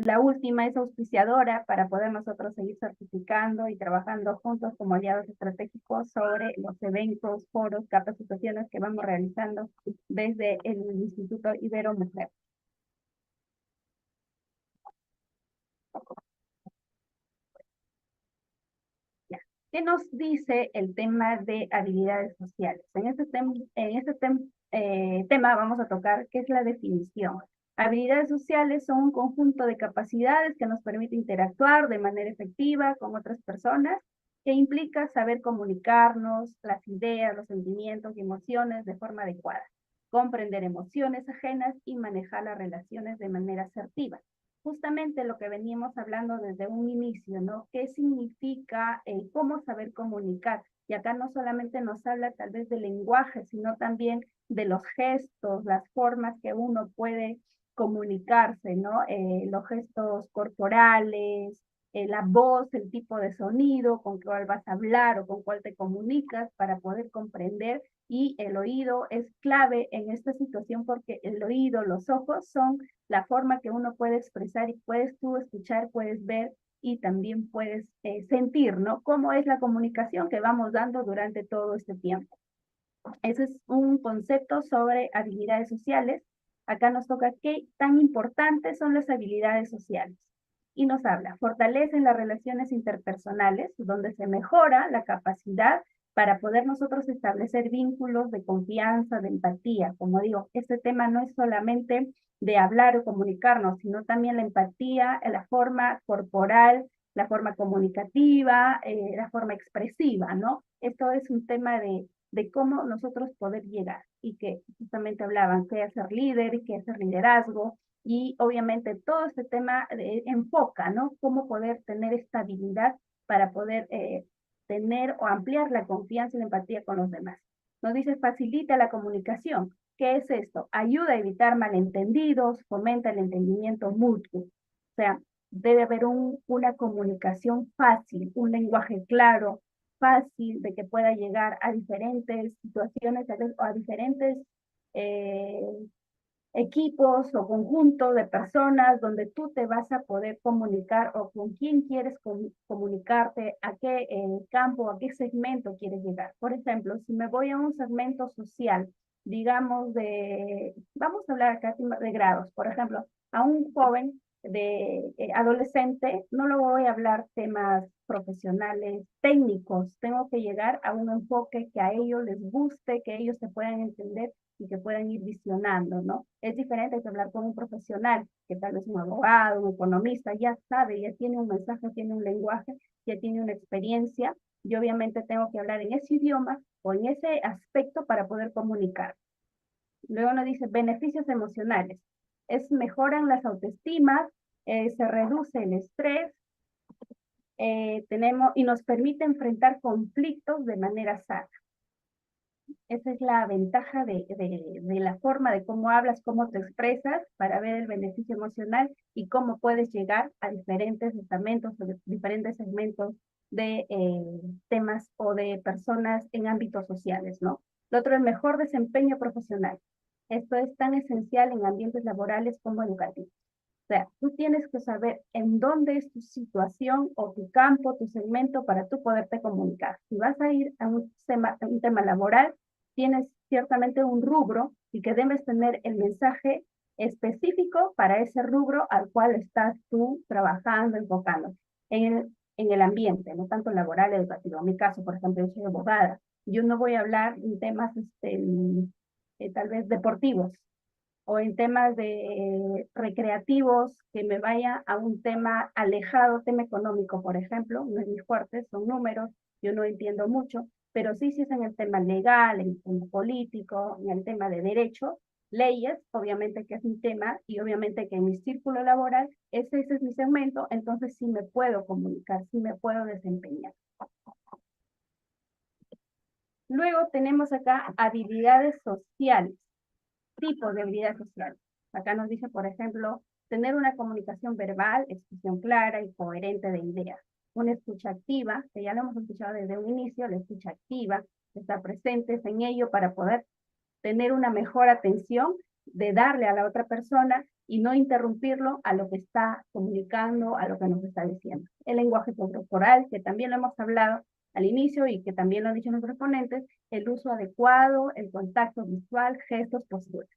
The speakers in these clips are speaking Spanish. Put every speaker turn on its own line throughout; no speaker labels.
La última es auspiciadora para poder nosotros seguir certificando y trabajando juntos como aliados estratégicos sobre los eventos, foros, capacitaciones que vamos realizando desde el Instituto Ibero Mujer. ¿Qué nos dice el tema de habilidades sociales? En este tema vamos a tocar qué es la definición. Habilidades sociales son un conjunto de capacidades que nos permite interactuar de manera efectiva con otras personas, que implica saber comunicarnos las ideas, los sentimientos y emociones de forma adecuada, comprender emociones ajenas y manejar las relaciones de manera asertiva. Justamente lo que veníamos hablando desde un inicio, ¿no? ¿Qué significa cómo saber comunicar? Y acá no solamente nos habla tal vez del lenguaje, sino también de los gestos, las formas que uno puede comunicarse, ¿no? Los gestos corporales, la voz, el tipo de sonido con cuál vas a hablar o con cuál te comunicas para poder comprender. Y el oído es clave en esta situación porque el oído, los ojos son la forma que uno puede expresar y puedes tú escuchar, puedes ver y también puedes sentir, ¿no? Cómo es la comunicación que vamos dando durante todo este tiempo. Ese es un concepto sobre habilidades sociales. Acá nos toca qué tan importantes son las habilidades sociales. Y nos habla, fortalecen las relaciones interpersonales, donde se mejora la capacidad para poder nosotros establecer vínculos de confianza, de empatía. Como digo, este tema no es solamente de hablar o comunicarnos, sino también la empatía, la forma corporal, la forma comunicativa, la forma expresiva, ¿no? Esto es un tema de cómo nosotros poder llegar y que justamente hablaban qué es ser líder y qué es ser liderazgo y obviamente todo este tema enfoca, ¿no? Cómo poder tener estabilidad para poder tener o ampliar la confianza y la empatía con los demás. Nos dice facilita la comunicación. ¿Qué es esto? Ayuda a evitar malentendidos, fomenta el entendimiento mutuo. O sea, debe haber una comunicación fácil, un lenguaje claro, fácil de que pueda llegar a diferentes situaciones o a diferentes eh, equipos o conjuntos de personas donde tú te vas a poder comunicar o con quién quieres comunicarte, a qué campo, a qué segmento quieres llegar. Por ejemplo, si me voy a un segmento social, digamos vamos a hablar acá de grados, por ejemplo, a un joven de adolescente, no lo voy a hablar temas profesionales, técnicos, tengo que llegar a un enfoque que a ellos les guste, que ellos se puedan entender y que puedan ir visionando, ¿no? Es diferente que hablar con un profesional, que tal vez un abogado, un economista, ya sabe, ya tiene un mensaje, tiene un lenguaje, ya tiene una experiencia, y obviamente tengo que hablar en ese idioma o en ese aspecto para poder comunicar. Luego nos dice beneficios emocionales. Mejoran las autoestimas, se reduce el estrés, tenemos y nos permite enfrentar conflictos de manera sana. Esa es la ventaja de la forma de cómo hablas, cómo te expresas para ver el beneficio emocional y cómo puedes llegar a diferentes estamentos o diferentes segmentos de temas o de personas en ámbitos sociales, ¿no? Lo otro, el mejor desempeño profesional. Esto es tan esencial en ambientes laborales como educativos. O sea, tú tienes que saber en dónde es tu situación o tu campo, tu segmento para tú poderte comunicar. Si vas a ir a un tema laboral, tienes ciertamente un rubro y que debes tener el mensaje específico para ese rubro al cual estás tú trabajando, enfocando en el ambiente, no tanto laboral, educativo. En mi caso, por ejemplo, yo soy abogada. Yo no voy a hablar en temas tal vez deportivos, o en temas de recreativos, que me vaya a un tema alejado, tema económico, por ejemplo, no es mi fuerte, son números, yo no entiendo mucho, pero sí, sí es en el tema legal, en el tema político, en el tema de derecho, leyes, obviamente que es mi tema, y obviamente que en mi círculo laboral, ese es mi segmento, entonces sí me puedo comunicar, sí me puedo desempeñar. Luego tenemos acá habilidades sociales, tipos de habilidades sociales. Acá nos dice, por ejemplo, tener una comunicación verbal, expresión clara y coherente de ideas. Una escucha activa, que ya lo hemos escuchado desde un inicio, la escucha activa, estar presentes en ello para poder tener una mejor atención de darle a la otra persona y no interrumpirlo a lo que está comunicando, a lo que nos está diciendo. El lenguaje corporal, que también lo hemos hablado al inicio y que también lo han dicho nuestros ponentes, el uso adecuado, el contacto visual, gestos, posturas.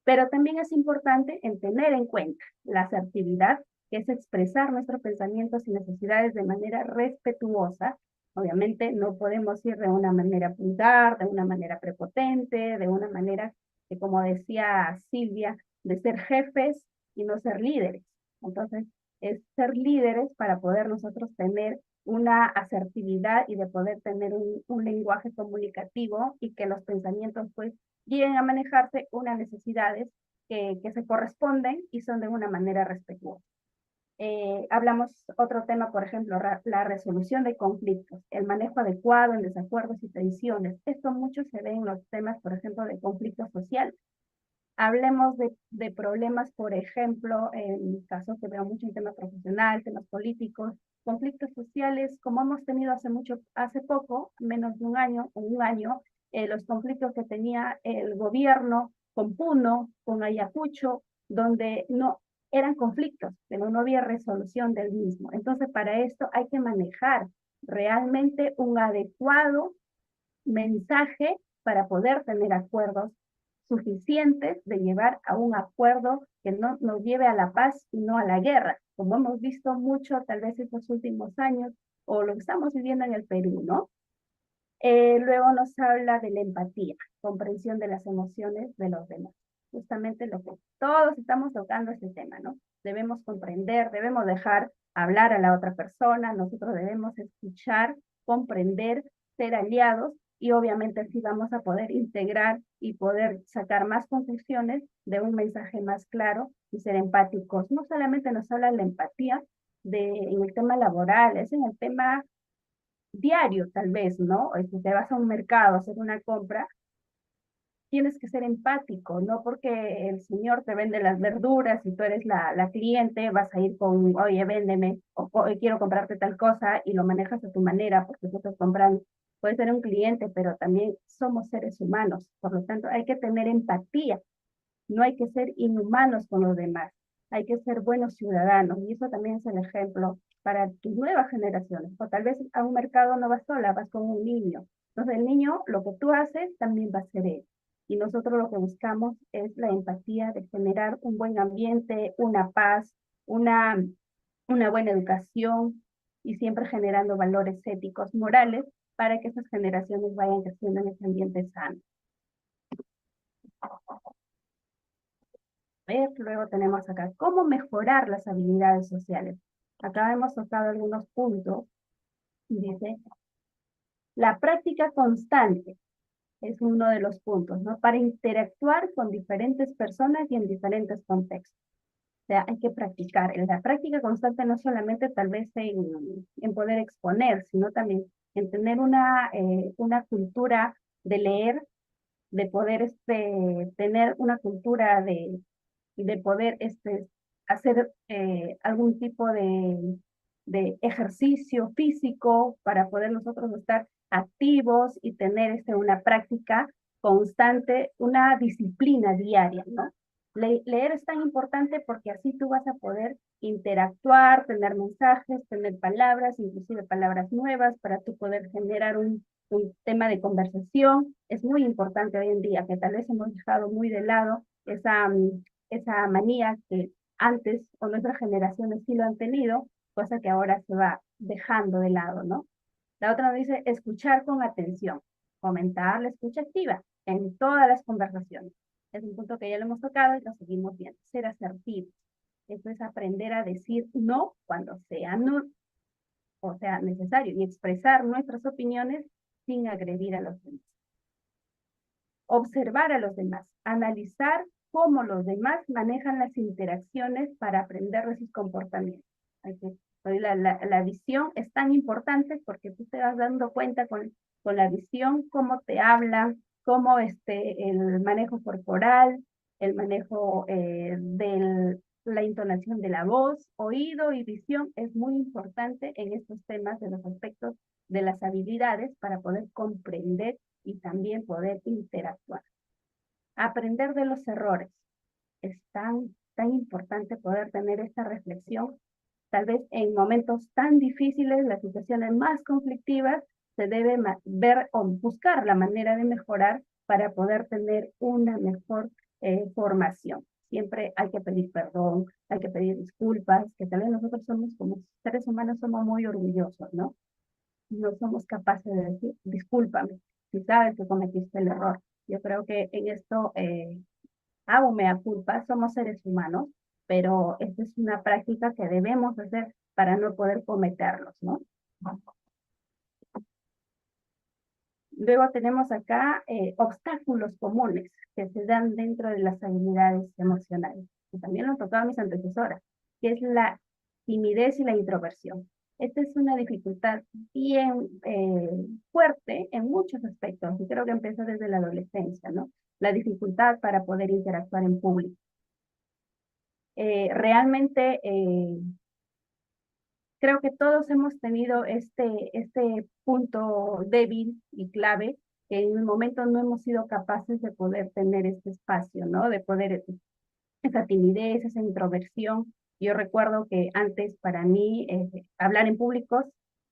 Pero también es importante en tener en cuenta la asertividad, que es expresar nuestros pensamientos y necesidades de manera respetuosa. Obviamente no podemos ir de una manera vulgar, de una manera prepotente, de una manera que, como decía Silvia, de ser jefes y no ser líderes. Entonces, es ser líderes para poder nosotros tener una asertividad y de poder tener un lenguaje comunicativo y que los pensamientos pues lleguen a manejarse unas necesidades que se corresponden y son de una manera respetuosa. Hablamos otro tema, por ejemplo, la resolución de conflictos, el manejo adecuado en desacuerdos y tensiones. Esto mucho se ve en los temas, por ejemplo, de conflictos sociales. Hablemos de problemas, por ejemplo, en casos que veo mucho en temas profesionales, temas políticos, conflictos sociales, como hemos tenido hace poco, menos de un año o un año, los conflictos que tenía el gobierno con Puno, con Ayacucho, donde no eran conflictos, pero no había resolución del mismo. Entonces, para esto hay que manejar realmente un adecuado mensaje para poder tener acuerdos suficientes de llevar a un acuerdo que no nos lleve a la paz y no a la guerra, como hemos visto mucho tal vez estos últimos años o lo que estamos viviendo en el Perú, ¿no? Luego nos habla de la empatía, comprensión de las emociones de los demás. Justamente lo que todos estamos tocando este tema, ¿no? Debemos comprender, debemos dejar hablar a la otra persona, nosotros debemos escuchar, comprender, ser aliados y obviamente así vamos a poder integrar y poder sacar más conclusiones de un mensaje más claro y ser empáticos. No solamente nos habla la empatía en el tema laboral, es en el tema diario tal vez, ¿no? Si te vas a un mercado a hacer una compra, tienes que ser empático, no porque el señor te vende las verduras y tú eres la cliente, vas a ir con, oye, véndeme, o quiero comprarte tal cosa y lo manejas a tu manera porque tú estás comprando. Puede ser un cliente, pero también somos seres humanos, por lo tanto hay que tener empatía, no hay que ser inhumanos con los demás, hay que ser buenos ciudadanos y eso también es el ejemplo para tus nuevas generaciones. O tal vez a un mercado no vas sola, vas con un niño. Entonces el niño, lo que tú haces, también va a ser él. Y nosotros lo que buscamos es la empatía de generar un buen ambiente, una paz, una buena educación y siempre generando valores éticos, morales, para que esas generaciones vayan creciendo en ese ambiente sano. Luego tenemos acá, ¿cómo mejorar las habilidades sociales? Acá hemos tocado algunos puntos. Dice, la práctica constante es uno de los puntos, ¿no? Para interactuar con diferentes personas y en diferentes contextos. O sea, hay que practicar. La práctica constante no solamente tal vez en poder exponer, sino también en tener una cultura de leer, de poder tener una cultura de poder hacer algún tipo de ejercicio físico para poder nosotros estar activos y tener una práctica constante, una disciplina diaria, ¿no? Leer es tan importante porque así tú vas a poder interactuar, tener mensajes, tener palabras, inclusive palabras nuevas para tú poder generar un tema de conversación. Es muy importante hoy en día que tal vez hemos dejado muy de lado esa manía que antes o nuestras generaciones sí lo han tenido, cosa que ahora se va dejando de lado, ¿no? La otra nos dice escuchar con atención, fomentar la escucha activa en todas las conversaciones. Es un punto que ya lo hemos tocado y lo seguimos viendo. Ser asertivos. Eso es aprender a decir no cuando sea no, o sea necesario y expresar nuestras opiniones sin agredir a los demás. Observar a los demás, analizar cómo los demás manejan las interacciones para aprender de sus comportamientos. La visión es tan importante porque tú te vas dando cuenta con la visión cómo te hablan, cómo el manejo corporal, el manejo de la entonación de la voz, oído y visión es muy importante en estos temas de los aspectos de las habilidades para poder comprender y también poder interactuar. Aprender de los errores es tan tan importante poder tener esta reflexión. Tal vez en momentos tan difíciles, las situaciones más conflictivas, se debe ver o buscar la manera de mejorar para poder tener una mejor formación. Siempre hay que pedir perdón, hay que pedir disculpas, que tal vez nosotros somos como seres humanos, somos muy orgullosos, ¿no? No somos capaces de decir, discúlpame, si sabes que cometiste el error. Yo creo que en esto hago mea culpa, somos seres humanos, pero esta es una práctica que debemos hacer para no poder cometerlos, ¿no? Luego tenemos acá obstáculos comunes que se dan dentro de las habilidades emocionales, y también lo han tocado mis antecesoras, que es la timidez y la introversión. Esta es una dificultad bien fuerte en muchos aspectos, y creo que empieza desde la adolescencia, ¿no? La dificultad para poder interactuar en público. Realmente creo que todos hemos tenido este punto débil y clave, que en el momento no hemos sido capaces de poder tener este espacio, ¿no? De poder, esa timidez, esa introversión. Yo recuerdo que antes para mí hablar en públicos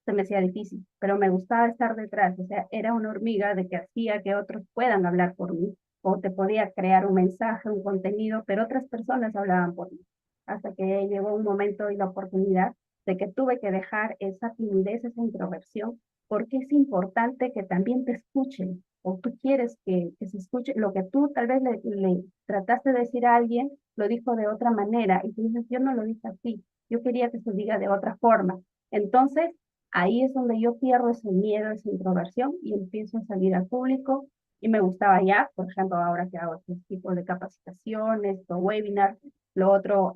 se me hacía difícil, pero me gustaba estar detrás, o sea, era una hormiga de que hacía que otros puedan hablar por mí, o te podía crear un mensaje, un contenido, pero otras personas hablaban por mí, hasta que llegó un momento y la oportunidad de que tuve que dejar esa timidez, esa introversión, porque es importante que también te escuchen, o tú quieres que se escuche lo que tú tal vez le trataste de decir a alguien, lo dijo de otra manera, y tú dices, yo no lo dije así, yo quería que se diga de otra forma. Entonces, ahí es donde yo pierdo ese miedo, esa introversión, y empiezo a salir al público, y me gustaba ya, por ejemplo, ahora que hago este tipo de capacitaciones o webinars, lo otro,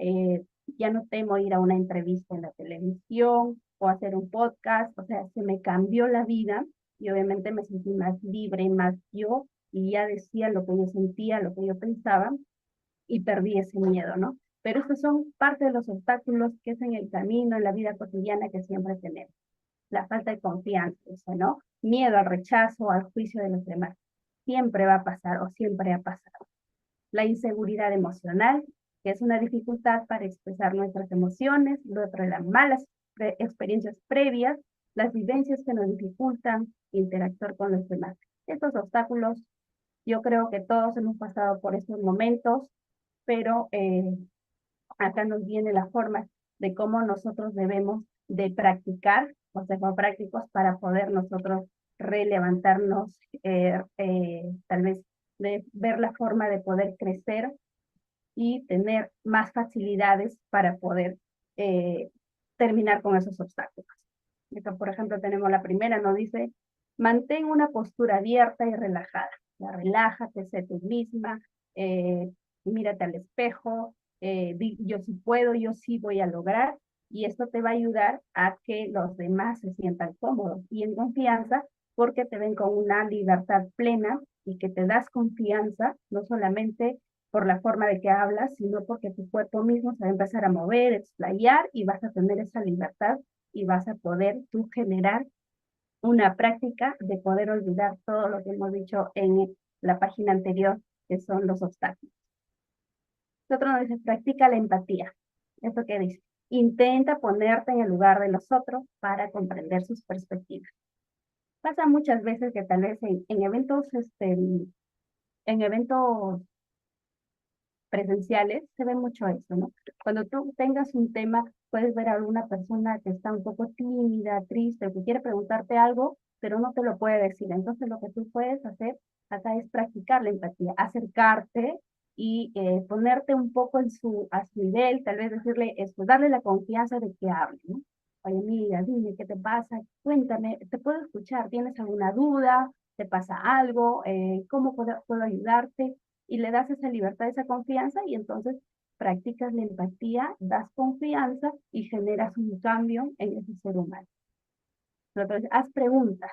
ya no temo ir a una entrevista en la televisión o hacer un podcast, o sea, se me cambió la vida y obviamente me sentí más libre, más yo, y ya decía lo que yo sentía, lo que yo pensaba, y perdí ese miedo, ¿no? Pero estos son parte de los obstáculos que es en el camino, en la vida cotidiana que siempre tenemos. La falta de confianza, ¿no? Miedo al rechazo, al juicio de los demás. Siempre va a pasar o siempre ha pasado. La inseguridad emocional, que es una dificultad para expresar nuestras emociones, luego las malas experiencias previas, las vivencias que nos dificultan interactuar con los demás. Estos obstáculos, yo creo que todos hemos pasado por estos momentos, pero acá nos viene la forma de cómo nosotros debemos de practicar, consejos prácticos para poder nosotros relevantarnos, tal vez de ver la forma de poder crecer y tener más facilidades para poder eh, terminar con esos obstáculos. Esto, por ejemplo, tenemos la primera, nos dice, mantén una postura abierta y relajada. Ya, relájate, sé tú misma, mírate al espejo, yo sí puedo, yo sí voy a lograr, y esto te va a ayudar a que los demás se sientan cómodos y en confianza porque te ven con una libertad plena y que te das confianza, no solamente por la forma de que hablas, sino porque tu cuerpo mismo se va a empezar a mover, explayar y vas a tener esa libertad y vas a poder tú generar una práctica de poder olvidar todo lo que hemos dicho en la página anterior, que son los obstáculos. Otro nos dice, practica la empatía. ¿Esto qué dice? Intenta ponerte en el lugar de los otros para comprender sus perspectivas. Pasa muchas veces que tal vez en eventos, en eventos presenciales se ve mucho eso, ¿no? Cuando tú tengas un tema, puedes ver a alguna persona que está un poco tímida, triste, o que quiere preguntarte algo, pero no te lo puede decir. Entonces lo que tú puedes hacer acá es practicar la empatía, acercarte y ponerte un poco a su nivel, tal vez decirle esto, darle la confianza de que hable, ¿no? Oye, mira, dime, ¿qué te pasa? Cuéntame, ¿te puedo escuchar? ¿Tienes alguna duda? ¿Te pasa algo? ¿Cómo puedo ayudarte? Y le das esa libertad, esa confianza y entonces practicas la empatía, das confianza y generas un cambio en ese ser humano. Entonces, haz preguntas.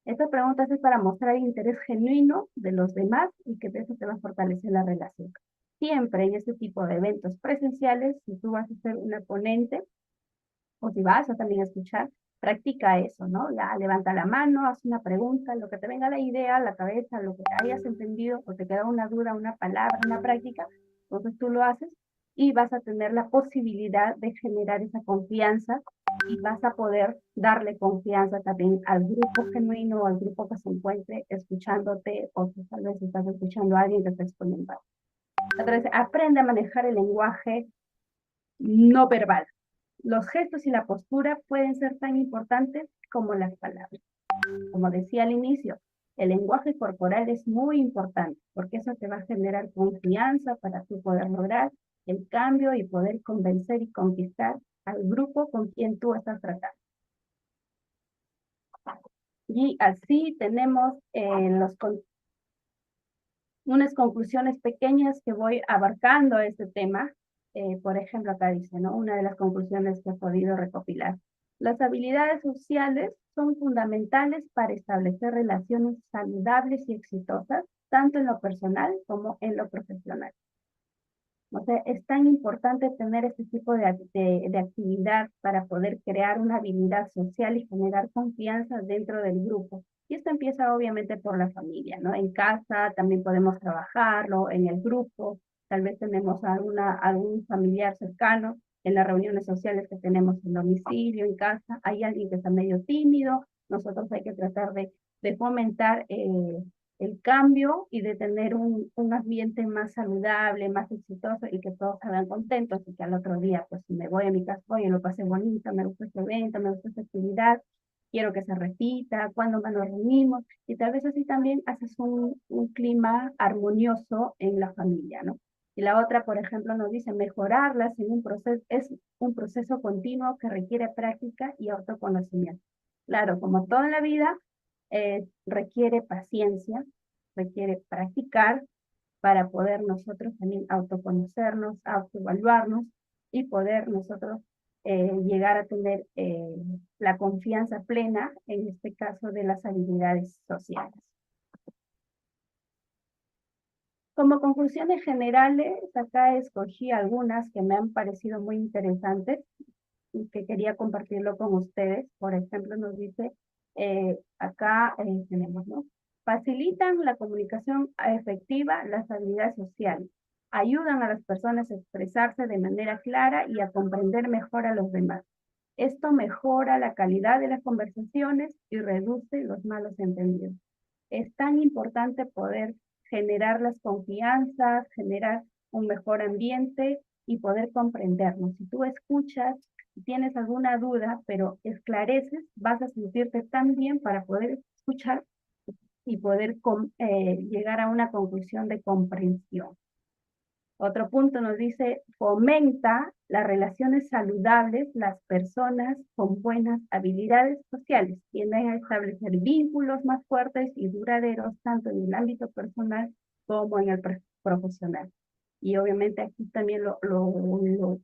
Estas preguntas es para mostrar interés genuino de los demás y que eso te va a fortalecer la relación. Siempre en este tipo de eventos presenciales, si tú vas a ser una ponente o si vas a también escuchar, practica eso, ¿no? Ya levanta la mano, haz una pregunta, lo que te venga a la idea, a la cabeza, lo que hayas entendido o te queda una duda, una palabra, una práctica, entonces tú lo haces y vas a tener la posibilidad de generar esa confianza y vas a poder darle confianza también al grupo genuino, al grupo que se encuentre escuchándote o que tal vez estás escuchando a alguien que está exponiendo. Otra vez, aprende a manejar el lenguaje no verbal. Los gestos y la postura pueden ser tan importantes como las palabras. Como decía al inicio, el lenguaje corporal es muy importante porque eso te va a generar confianza para tú poder lograr el cambio y poder convencer y conquistar al grupo con quien tú estás tratando. Y así tenemos unas conclusiones pequeñas que voy abarcando este tema. Por ejemplo, acá dice, ¿no? Una de las conclusiones que he podido recopilar. Las habilidades sociales son fundamentales para establecer relaciones saludables y exitosas, tanto en lo personal como en lo profesional. O sea, es tan importante tener este tipo de actividad para poder crear una habilidad social y generar confianza dentro del grupo. Y esto empieza obviamente por la familia, ¿no? En casa también podemos trabajarlo, en el grupo, tal vez tenemos algún familiar cercano, en las reuniones sociales que tenemos en domicilio, en casa, hay alguien que está medio tímido, nosotros hay que tratar de fomentar el cambio y de tener un ambiente más saludable, más exitoso y que todos salgan contentos y que al otro día, pues si me voy a mi casa, oye, lo pasé bonito, me gusta este evento, me gusta esta actividad, quiero que se repita, cuándo más nos reunimos y tal vez así también haces un clima armonioso en la familia, ¿no? Y la otra, por ejemplo, nos dice mejorarlas en es un proceso continuo que requiere práctica y autoconocimiento. Claro, como toda la vida, requiere paciencia, requiere practicar para poder nosotros también autoconocernos, autoevaluarnos y poder nosotros llegar a tener la confianza plena, en este caso de las habilidades sociales. Como conclusiones generales, acá escogí algunas que me han parecido muy interesantes y que quería compartirlo con ustedes. Por ejemplo, nos dice, acá tenemos, ¿no? Facilitan la comunicación efectiva, las habilidades sociales. Ayudan a las personas a expresarse de manera clara y a comprender mejor a los demás. Esto mejora la calidad de las conversaciones y reduce los malos entendidos. Es tan importante poder generar las confianzas, generar un mejor ambiente y poder comprendernos. Si tú escuchas, si tienes alguna duda, pero esclareces, vas a sentirte tan bien para poder escuchar y poder llegar a una conclusión de comprensión. Otro punto nos dice, fomenta las relaciones saludables, las personas con buenas habilidades sociales tienden a establecer vínculos más fuertes y duraderos tanto en el ámbito personal como en el profesional. Y obviamente aquí también lo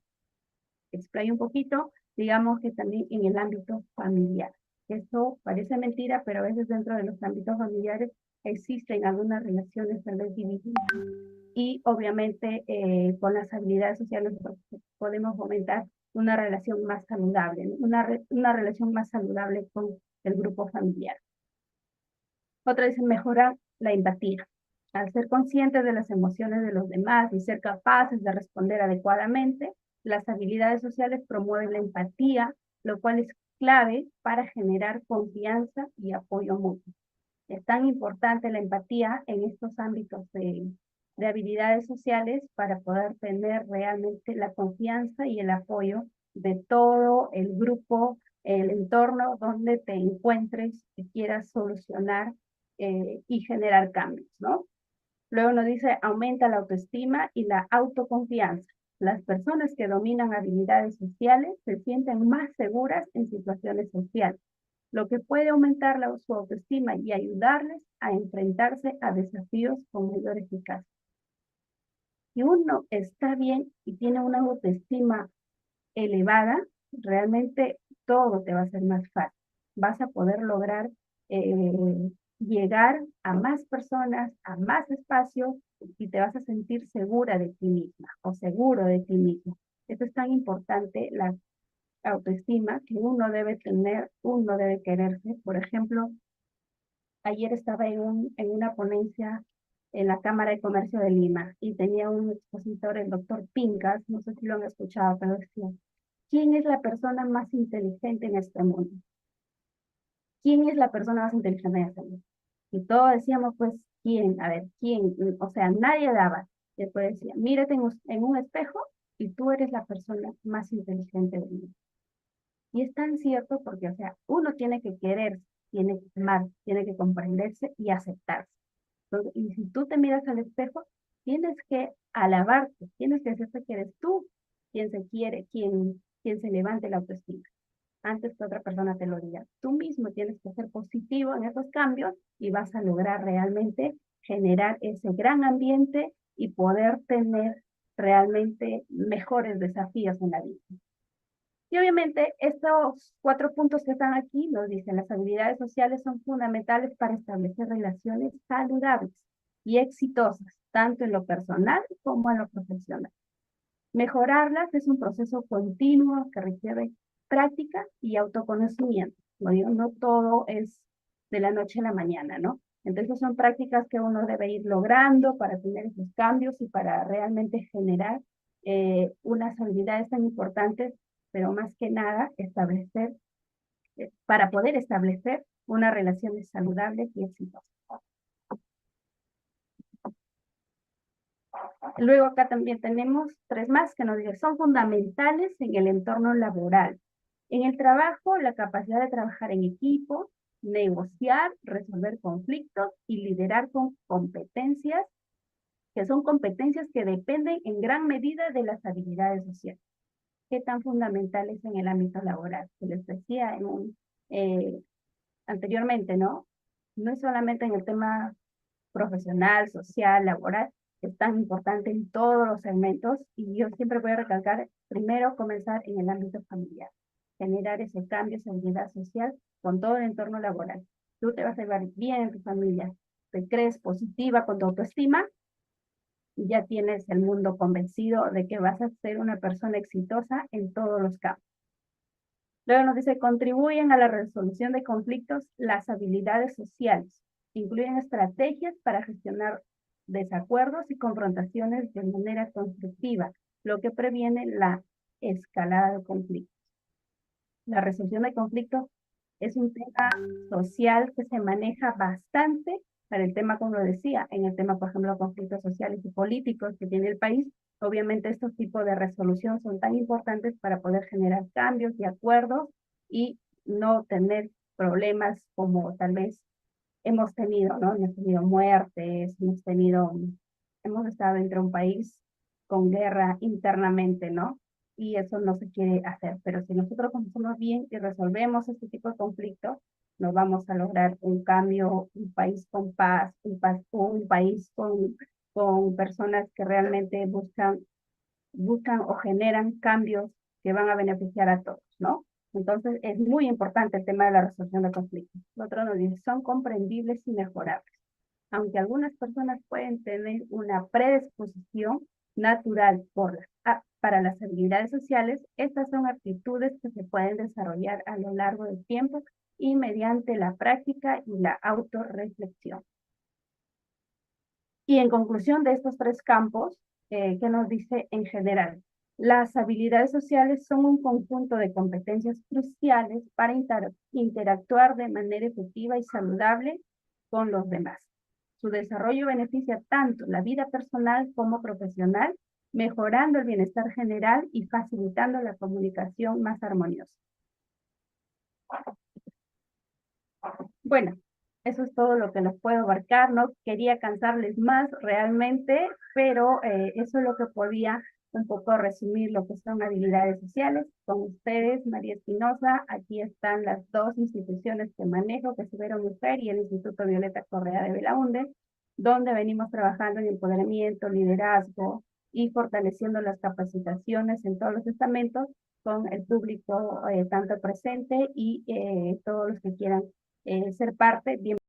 explayo un poquito, digamos que también en el ámbito familiar. Esto parece mentira, pero a veces dentro de los ámbitos familiares existen algunas relaciones tal vez divididas y obviamente con las habilidades sociales podemos fomentar una relación más saludable, ¿no? Una relación más saludable con el grupo familiar. Otra es mejorar la empatía. Al ser conscientes de las emociones de los demás y ser capaces de responder adecuadamente, las habilidades sociales promueven la empatía, lo cual es clave para generar confianza y apoyo mutuo. Es tan importante la empatía en estos ámbitos de habilidades sociales para poder tener realmente la confianza y el apoyo de todo el grupo, el entorno donde te encuentres y quieras solucionar y generar cambios, ¿no? Luego nos dice, aumenta la autoestima y la autoconfianza. Las personas que dominan habilidades sociales se sienten más seguras en situaciones sociales, lo que puede aumentar su autoestima y ayudarles a enfrentarse a desafíos con mayor eficacia. Si uno está bien y tiene una autoestima elevada, realmente todo te va a ser más fácil. Vas a poder lograr llegar a más personas, a más espacios y te vas a sentir segura de ti misma o seguro de ti mismo. Eso es tan importante, la autoestima que uno debe tener, uno debe quererse. Por ejemplo, ayer estaba en una ponencia en la Cámara de Comercio de Lima y tenía un expositor, el doctor Pincas, no sé si lo han escuchado, pero decía, ¿quién es la persona más inteligente en este mundo? ¿Quién es la persona más inteligente en este mundo? Y todos decíamos, pues, ¿quién? A ver, ¿quién? O sea, nadie daba. Después decía, mírate en un espejo y tú eres la persona más inteligente del mundo. Y es tan cierto porque, o sea, uno tiene que querer, tiene que amar, tiene que comprenderse y aceptarse. Entonces, y si tú te miras al espejo, tienes que alabarte, tienes que decirte que eres tú quien se quiere, quien se levante la autoestima, antes que otra persona te lo diga. Tú mismo tienes que ser positivo en esos cambios y vas a lograr realmente generar ese gran ambiente y poder tener realmente mejores desafíos en la vida. Y obviamente estos 4 puntos que están aquí nos dicen las habilidades sociales son fundamentales para establecer relaciones saludables y exitosas, tanto en lo personal como en lo profesional. Mejorarlas es un proceso continuo que requiere práctica y autoconocimiento. ¿No? No todo es de la noche a la mañana, ¿no? Entonces son prácticas que uno debe ir logrando para tener esos cambios y para realmente generar unas habilidades tan importantes, pero más que nada establecer, para poder establecer unas relaciones saludables y exitosas. Luego acá también tenemos 3 más que nos dicen, son fundamentales en el entorno laboral. En el trabajo, la capacidad de trabajar en equipo, negociar, resolver conflictos y liderar con competencias, que son competencias que dependen en gran medida de las habilidades sociales. ¿Qué tan fundamentales en el ámbito laboral? Se les decía anteriormente, ¿no? No es solamente en el tema profesional, social, laboral, es tan importante en todos los segmentos y yo siempre voy a recalcar, primero comenzar en el ámbito familiar, generar ese cambio, esa unidad social con todo el entorno laboral. Tú te vas a llevar bien en tu familia, te crees positiva con tu autoestima y ya tienes el mundo convencido de que vas a ser una persona exitosa en todos los campos. Luego nos dice, contribuyen a la resolución de conflictos las habilidades sociales. Incluyen estrategias para gestionar desacuerdos y confrontaciones de manera constructiva, lo que previene la escalada de conflictos. La resolución de conflictos es un tema social que se maneja bastante para el tema, como lo decía, en el tema, por ejemplo, conflictos sociales y políticos que tiene el país. Obviamente estos tipos de resolución son tan importantes para poder generar cambios y acuerdos y no tener problemas como tal vez hemos tenido, ¿no? Hemos tenido muertes, hemos estado entre un país con guerra internamente, ¿no? Y eso no se quiere hacer. Pero si nosotros conocemos bien y resolvemos este tipo de conflictos, nos vamos a lograr un cambio, un país con paz, un país con personas que realmente buscan o generan cambios que van a beneficiar a todos, ¿no? Entonces, es muy importante el tema de la resolución de conflictos. Otro nos dice, son comprendibles y mejorables. Aunque algunas personas pueden tener una predisposición natural para las habilidades sociales, estas son actitudes que se pueden desarrollar a lo largo del tiempo y mediante la práctica y la autorreflexión. Y en conclusión de estos 3 campos, ¿qué nos dice en general? Las habilidades sociales son un conjunto de competencias cruciales para interactuar de manera efectiva y saludable con los demás. Su desarrollo beneficia tanto la vida personal como profesional, mejorando el bienestar general y facilitando la comunicación más armoniosa. Bueno, eso es todo lo que les puedo abarcar. No quería cansarles más realmente, pero eso es lo que podía un poco resumir lo que son habilidades sociales. Con ustedes, María Espinosa, aquí están las 2 instituciones que manejo, que es Ibero Mujer y el Instituto Violeta Correa de Belaunde, donde venimos trabajando en empoderamiento, liderazgo y fortaleciendo las capacitaciones en todos los estamentos con el público tanto presente y todos los que quieran ser parte. Bien